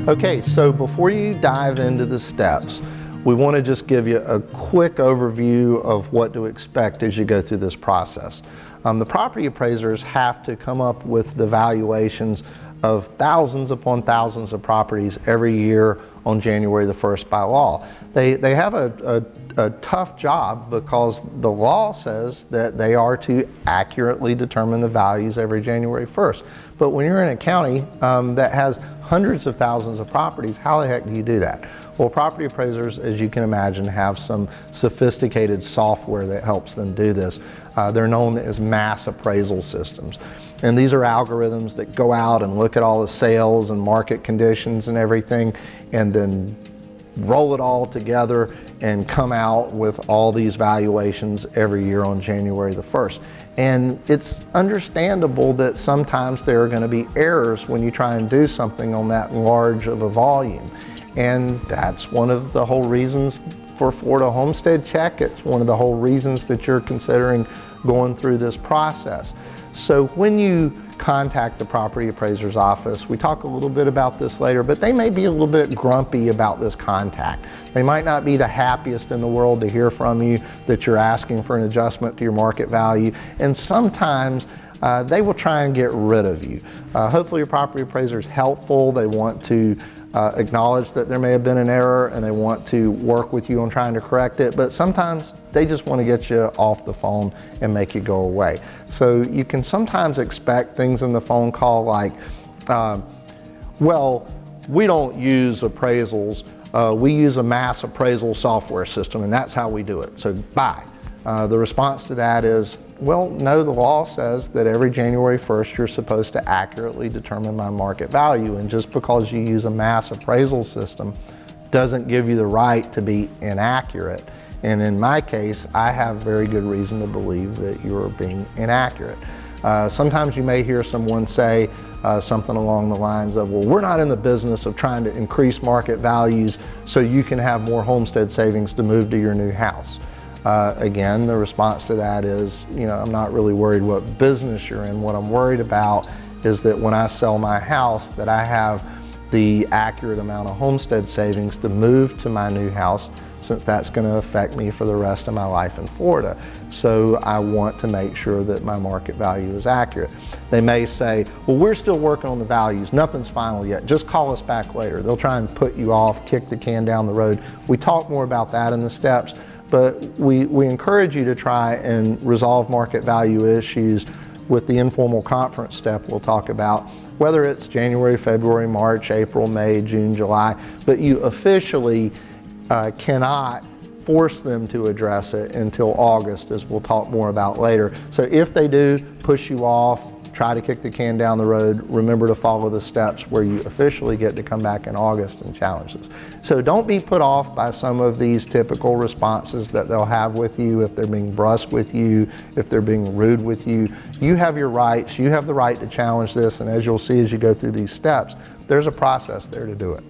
Okay, so before you dive into the steps, we want to just give you a quick overview of what to expect as you go through this process. The property appraisers have to come up with the valuations of thousands upon thousands of properties every year on January the 1st by law. They have a tough job because the law says that they are to accurately determine the values every January 1st. But when you're in a county that has hundreds of thousands of properties, how the heck do you do that? Well, property appraisers, as you can imagine, have some sophisticated software that helps them do this. They're known as mass appraisal systems. And these are algorithms that go out and look at all the sales and market conditions and everything, and then roll it all together and come out with all these valuations every year on January the 1st. And it's understandable that sometimes there are going to be errors when you try and do something on that large of a volume. And that's one of the whole reasons for Florida Homestead Check. It's one of the whole reasons that you're considering going through this process. So when you contact the property appraiser's office, we talk a little bit about this later, but they may be a little bit grumpy about this contact. They might not be the happiest in the world to hear from you that you're asking for an adjustment to your market value, and sometimes they will try and get rid of you. Hopefully your property appraiser is helpful. They want to acknowledge that there may have been an error and they want to work with you on trying to correct it, but sometimes they just want to get you off the phone and make you go away. So you can sometimes expect things in the phone call like, well, we don't use appraisals, we use a mass appraisal software system and that's how we do it, so bye. The response to that is, well, no, the law says that every January 1st you're supposed to accurately determine my market value, and just because you use a mass appraisal system doesn't give you the right to be inaccurate. And in my case, I have very good reason to believe that you're being inaccurate. Sometimes you may hear someone say something along the lines of, well, we're not in the business of trying to increase market values so you can have more homestead savings to move to your new house. Again, the response to that is, I'm not really worried what business you're in. What I'm worried about is that when I sell my house, that I have the accurate amount of homestead savings to move to my new house, since that's going to affect me for the rest of my life in Florida. So I want to make sure that my market value is accurate. They may say, well, we're still working on the values. Nothing's final yet. Just call us back later. They'll try and put you off, kick the can down the road. We talk more about that in the steps. But we encourage you to try and resolve market value issues with the informal conference step we'll talk about, whether it's January, February, March, April, May, June, July, but you officially cannot force them to address it until August, as we'll talk more about later. So if they do push you off, try to kick the can down the road, remember to follow the steps where you officially get to come back in August and challenge this. So don't be put off by some of these typical responses that they'll have with you, if they're being brusque with you, if they're being rude with you. You have your rights, you have the right to challenge this, and as you'll see as you go through these steps, there's a process there to do it.